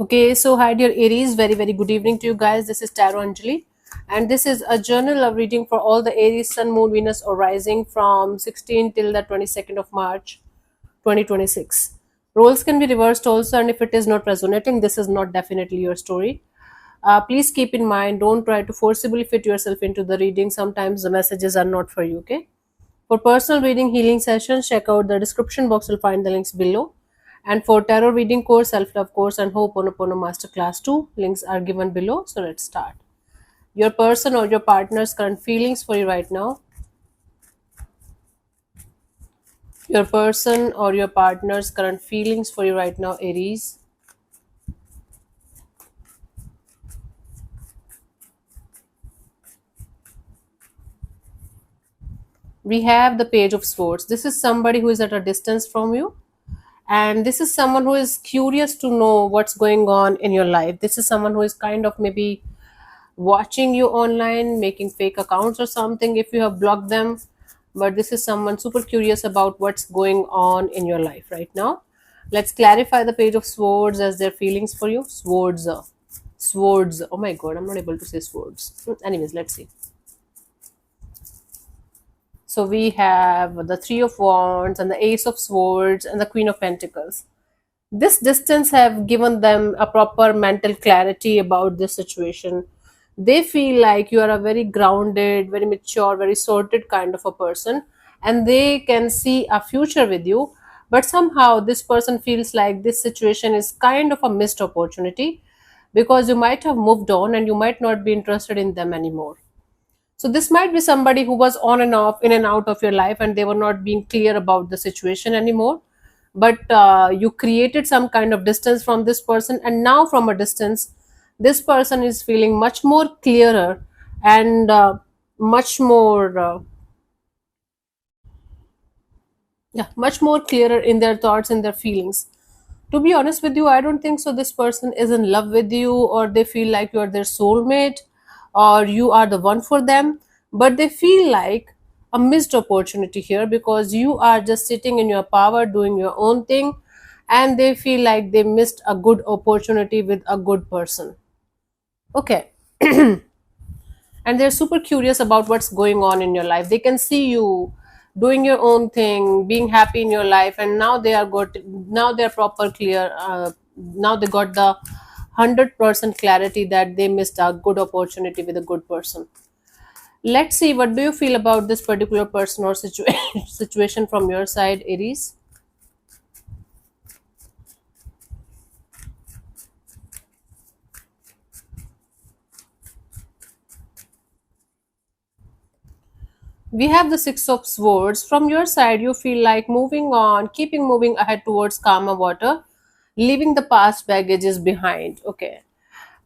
Okay, so hi dear Aries, very good evening to you guys. This is Tarot Anjali, and this is a journal of reading for all the Aries, Sun, Moon, Venus, or Rising from 16 till the 22nd of March 2026. Roles can be reversed also, and if it is not resonating, this is not definitely your story. Please keep in mind, don't try to forcibly fit yourself into the reading. Sometimes the messages are not for you, okay? For personal reading healing sessions, check out the description box. You'll find the links below. And for tarot reading course, self-love course, and Ho'oponopono Masterclass 2, links are given below. So let's start. Your person or your partner's current feelings for you right now. Your person or your partner's current feelings for you right now, Aries. We have the Page of Swords. This is somebody who is at a distance from you, and this is someone who is curious to know what's going on in your life. This is someone who is kind of maybe watching you online, making fake accounts or something if you have blocked them. But this is someone super curious about what's going on in your life right now. Let's clarify the Page of Swords as their feelings for you. Swords. Swords. Oh my god, I'm not able to say swords. Anyways, let's see. So we have the Three of Wands and the Ace of Swords and the Queen of Pentacles. This distance have given them a proper mental clarity about this situation. They feel like you are a very grounded, very mature, very sorted kind of a person, and they can see a future with you. But somehow this person feels like this situation is kind of a missed opportunity, because you might have moved on and you might not be interested in them anymore. So this might be somebody who was on and off, in and out of your life, and they were not being clear about the situation anymore. But you created some kind of distance from this person, and now from a distance, this person is feeling much more clearer and much more, yeah, much more clearer in their thoughts and their feelings. To be honest with you, I don't think so. This person is in love with you, or they feel like you are their soulmate, or you are the one for them. But they feel like a missed opportunity here, because you are just sitting in your power, doing your own thing, and they feel like they missed a good opportunity with a good person. Okay. And they're super curious about what's going on in your life. They can see you doing your own thing, being happy in your life, and now they are good. Now they're proper clear. Now they got the 100% clarity that they missed a good opportunity with a good person. Let's see, what do you feel about this particular person or situation from your side, Aries? We have the Six of Swords. From your side, you feel like moving on, keeping moving ahead towards calmer water, leaving the past baggages behind. Okay.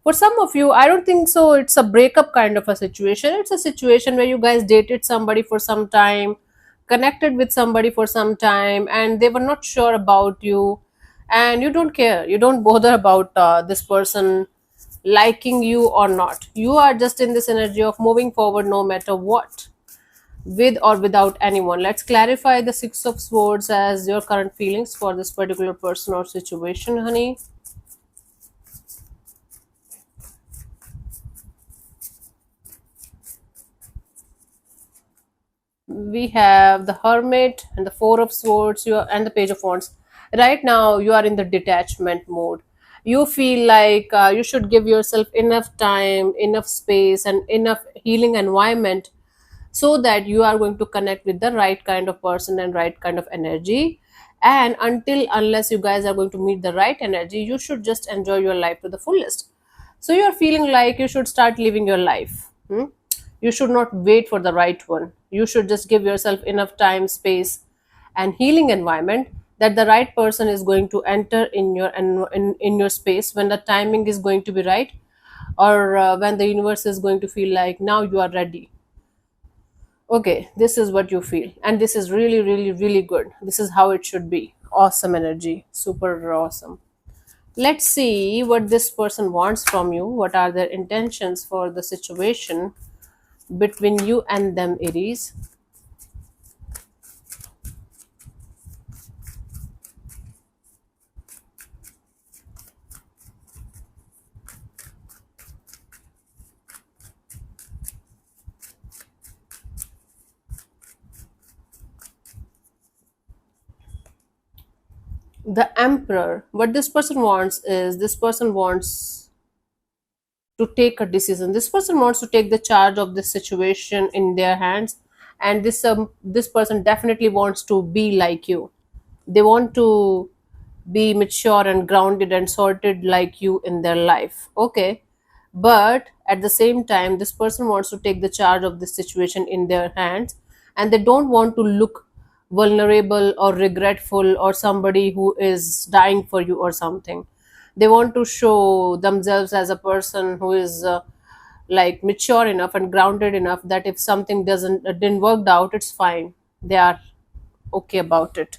For some of you, I don't think so. It's a breakup kind of a situation. It's a situation where you guys dated somebody for some time, connected with somebody for some time, and they were not sure about you, and you don't care. You don't bother about this person liking you or not. You are just in this energy of moving forward no matter what, with or without anyone. Let's clarify the Six of Swords as your current feelings for this particular person or situation, honey. We have the Hermit and the Four of Swords, and the Page of Wands. Right now you are in the detachment mode. You feel like you should give yourself enough time, enough space, and enough healing environment, so that you are going to connect with the right kind of person and right kind of energy. And until unless you guys are going to meet the right energy, you should just enjoy your life to the fullest. So you are feeling like you should start living your life. You should not wait for the right one. You should just give yourself enough time, space, and healing environment, that the right person is going to enter in your in your space when the timing is going to be right, or when the universe is going to feel like now you are ready. Okay, this is what you feel, and this is really good. This is how it should be. Awesome energy, super awesome. Let's see what this person wants from you. What are their intentions for the situation between you and them, Aries? The Emperor, what this person wants is, this person wants to take a decision. This person wants to take the charge of this situation in their hands, and this person definitely wants to be like you. They want to be mature and grounded and sorted like you in their life. Okay, but at the same time, this person wants to take the charge of this situation in their hands, and they don't want to look vulnerable or regretful or somebody who is dying for you or something. They want to show themselves as a person who is like mature enough and grounded enough that if something didn't work out, it's fine. They are okay about it.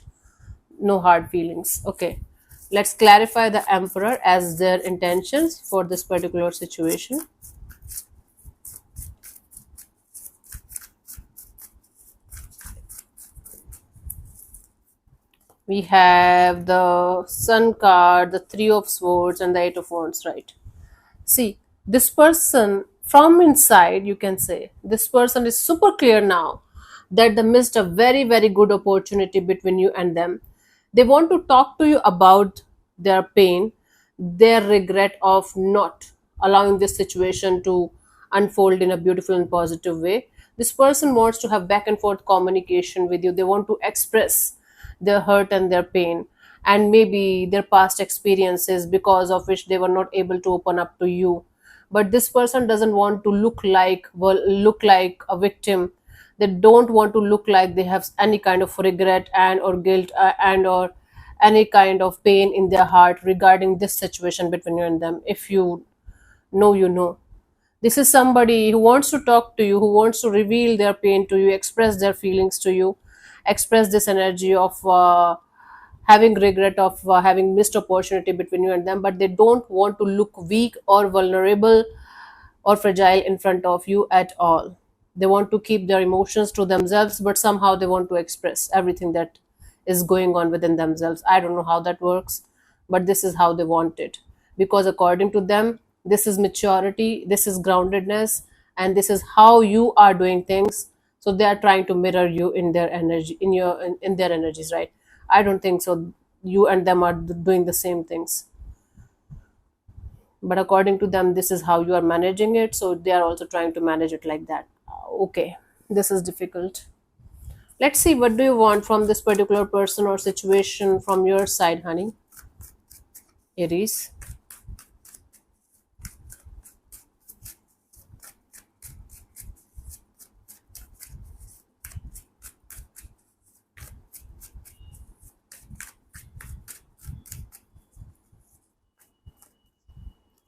No hard feelings. Okay, let's clarify the Emperor as their intentions for this particular situation. We have the Sun card, the Three of Swords, and the Eight of Wands, right? See, this person from inside, you can say, this person is super clear now that they missed a very, very good opportunity between you and them. They want to talk to you about their pain, their regret of not allowing this situation to unfold in a beautiful and positive way. This person wants to have back and forth communication with you. They want to express their hurt and their pain, and maybe their past experiences because of which they were not able to open up to you. But this person doesn't want to look like a victim. They don't want to look like they have any kind of regret and or guilt, and or any kind of pain in their heart regarding this situation between you and them. If you know, you know, this is somebody who wants to talk to you, who wants to reveal their pain to you, express their feelings to you, express this energy of having regret of having missed opportunity between you and them. But they don't want to look weak or vulnerable or fragile in front of you at all. They want to keep their emotions to themselves, but somehow they want to express everything that is going on within themselves. I don't know how that works, but this is how they want it. Because according to them, this is maturity, this is groundedness, and this is how you are doing things. So they are trying to mirror you in their energy, in their energies, right? I don't think so. You and them are doing the same things, but according to them, this is how you are managing it, so they are also trying to manage it like that. Okay, this is difficult. Let's see, what do you want from this particular person or situation from your side, honey? Aries.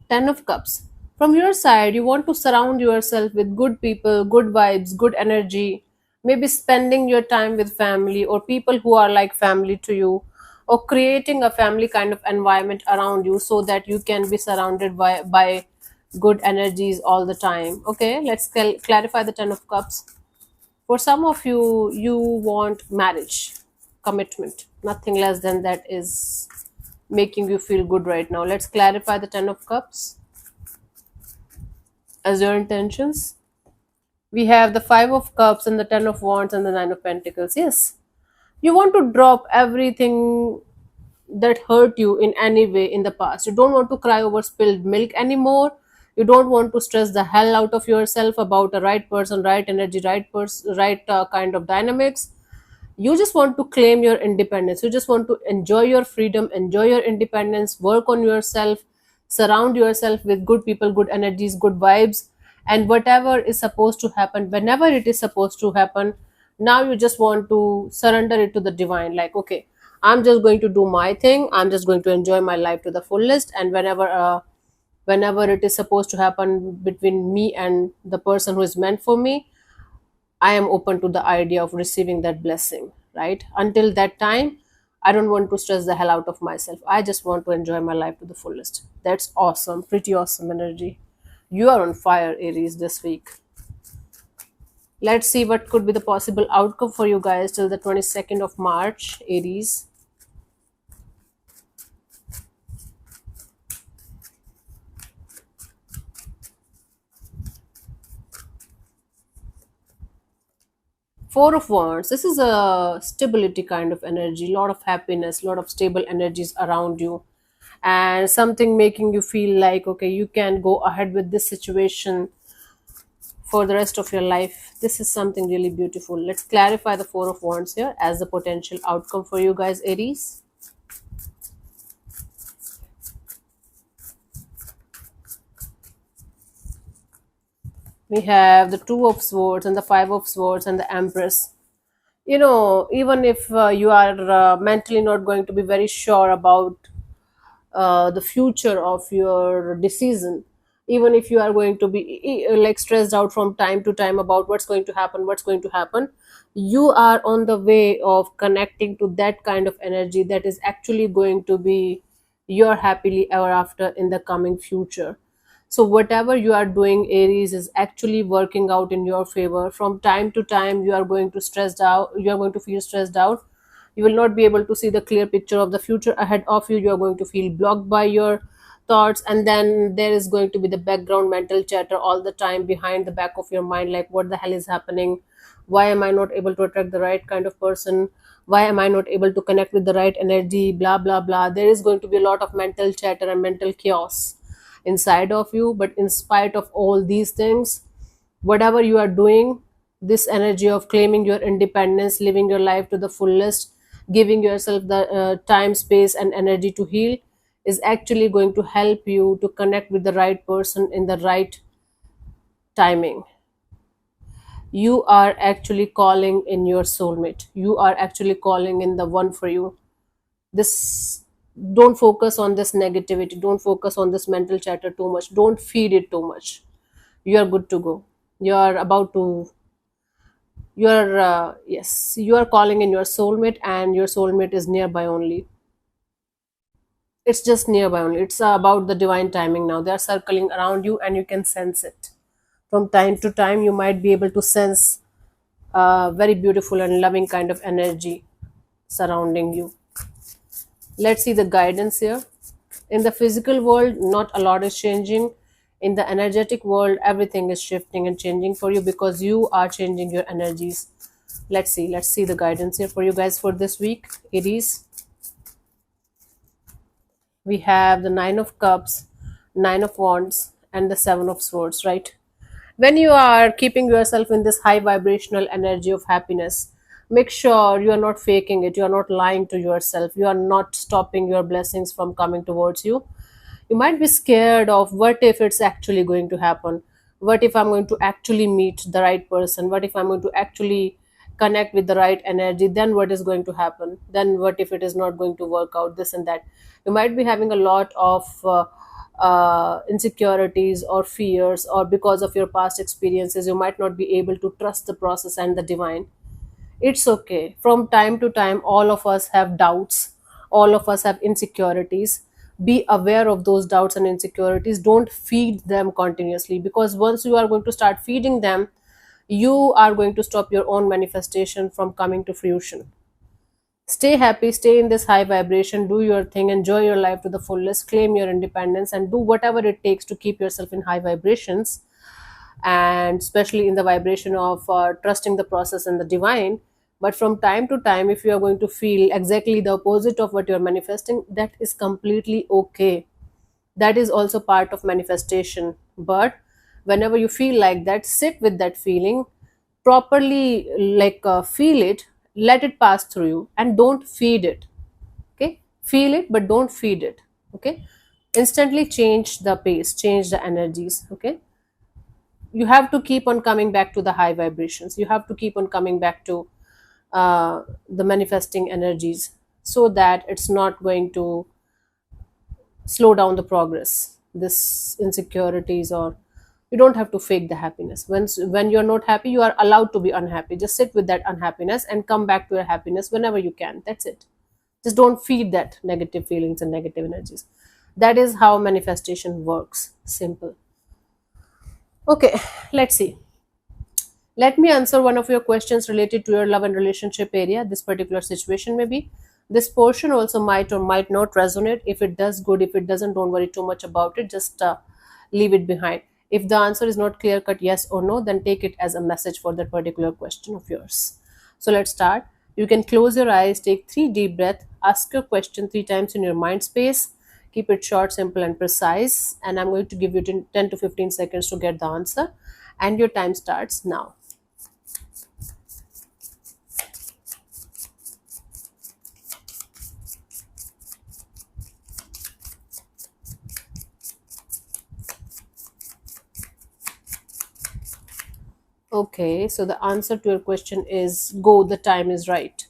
Ten of Cups. From your side, you want to surround yourself with good people, good vibes, good energy. Maybe spending your time with family or people who are like family to you, or creating a family kind of environment around you so that you can be surrounded by good energies all the time. Okay, let's clarify the Ten of Cups. For some of you, you want marriage, commitment. Nothing less than that is making you feel good right now. Let's clarify the Ten of Cups as your intentions. We have the Five of Cups and the Ten of Wands and the Nine of Pentacles. Yes, you want to drop everything that hurt you in any way in the past. You don't want to cry over spilled milk anymore. You don't want to stress the hell out of yourself about a right person, right energy, right kind of dynamics. You just want to claim your independence. You just want to enjoy your freedom, enjoy your independence, work on yourself, surround yourself with good people, good energies, good vibes, and whatever is supposed to happen, whenever it is supposed to happen, now you just want to surrender it to the divine. Like, okay, I'm just going to do my thing, I'm just going to enjoy my life to the fullest, and whenever it is supposed to happen between me and the person who is meant for me, I am open to the idea of receiving that blessing, right? Until that time, I don't want to stress the hell out of myself. I just want to enjoy my life to the fullest. That's awesome. Pretty awesome energy. You are on fire, Aries, this week. Let's see what could be the possible outcome for you guys till the 22nd of March, Aries. Four of Wands. This is a stability kind of energy, lot of happiness, lot of stable energies around you, and something making you feel like, okay, you can go ahead with this situation for the rest of your life. This is something really beautiful. Let's clarify the Four of Wands here as the potential outcome for you guys, Aries. We have the Two of Swords and the Five of Swords and the Empress. Even if you are mentally not going to be very sure about the future of your decision, even if you are going to be like stressed out from time to time about what's going to happen, you are on the way of connecting to that kind of energy that is actually going to be your happily ever after in the coming future. So whatever you are doing, Aries, is actually working out in your favor. From time to time you are going to feel stressed out. You will not be able to see the clear picture of the future ahead of you. You are going to feel blocked by your thoughts, and then there is going to be the background mental chatter all the time behind the back of your mind, like what the hell is happening, why am I not able to attract the right kind of person, why am I not able to connect with the right energy, blah blah blah. There is going to be a lot of mental chatter and mental chaos inside of you. But in spite of all these things, whatever you are doing, this energy of claiming your independence, living your life to the fullest, giving yourself the time, space and energy to heal, is actually going to help you to connect with the right person in the right timing. You are actually calling in your soulmate. You are actually calling in the one for you. This, don't focus on this negativity, don't focus on this mental chatter too much, don't feed it too much. You are good to go. You are about to, you are yes, you are calling in your soulmate, and your soulmate is nearby only. It's just nearby only. It's about the divine timing. Now they are circling around you and you can sense it. From time to time you might be able to sense very beautiful and loving kind of energy surrounding you. Let's see the guidance here. In the physical world, not a lot is changing. In the energetic world, everything is shifting and changing for you because you are changing your energies. Let's see the guidance here for you guys for this week, Aries. We have the Nine of Cups, Nine of Wands, and the Seven of Swords, right? When you are keeping yourself in this high vibrational energy of happiness, make sure you are not faking it, you are not lying to yourself, you are not stopping your blessings from coming towards you. You might be scared of what if it's actually going to happen, what if I'm going to actually meet the right person, what if I'm going to actually connect with the right energy, then what is going to happen, then what if it is not going to work out, this and that. You might be having a lot of insecurities or fears, or because of your past experiences you might not be able to trust the process and the divine. It's okay. From time to time, all of us have doubts, all of us have insecurities. Be aware of those doubts and insecurities. Don't feed them continuously, because once you are going to start feeding them, you are going to stop your own manifestation from coming to fruition. Stay happy, stay in this high vibration, do your thing, enjoy your life to the fullest, claim your independence, and do whatever it takes to keep yourself in high vibrations, and especially in the vibration of trusting the process and the divine. But from time to time, if you are going to feel exactly the opposite of what you're manifesting, that is completely okay. That is also part of manifestation. But whenever you feel like that, sit with that feeling properly, like feel it, let it pass through you, and don't feed it. Okay, feel it but don't feed it. Okay, instantly change the pace, change the energies. Okay, you have to keep on coming back to the high vibrations, you have to keep on coming back to the manifesting energies, so that it's not going to slow down the progress, this insecurities. Or you don't have to fake the happiness. When you're not happy, you are allowed to be unhappy. Just sit with that unhappiness and come back to your happiness whenever you can. That's it. Just don't feed that negative feelings and negative energies. That is how manifestation works. Simple. Okay, let's see. Let me answer one of your questions related to your love and relationship area, this particular situation maybe. This portion also might or might not resonate. If it does, good. If it doesn't, don't worry too much about it. Just leave it behind. If the answer is not clear cut, yes or no, then take it as a message for that particular question of yours. So let's start. You can close your eyes, take 3 deep breaths, ask your question 3 times in your mind space. Keep it short, simple, and precise. And I'm going to give you 10 to 15 seconds to get the answer. And your time starts now. Okay, so the answer to your question is go, the time is right.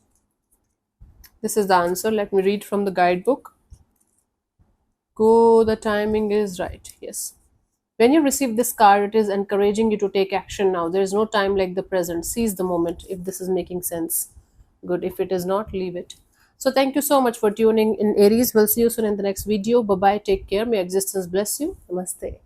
This is the answer. Let me read from the guidebook. Go, the timing is right. Yes. When you receive this card, it is encouraging you to take action now. There is no time like the present. Seize the moment if this is making sense. Good. If it is not, leave it. So, thank you so much for tuning in, Aries. We'll see you soon in the next video. Bye bye. Take care. May existence bless you. Namaste.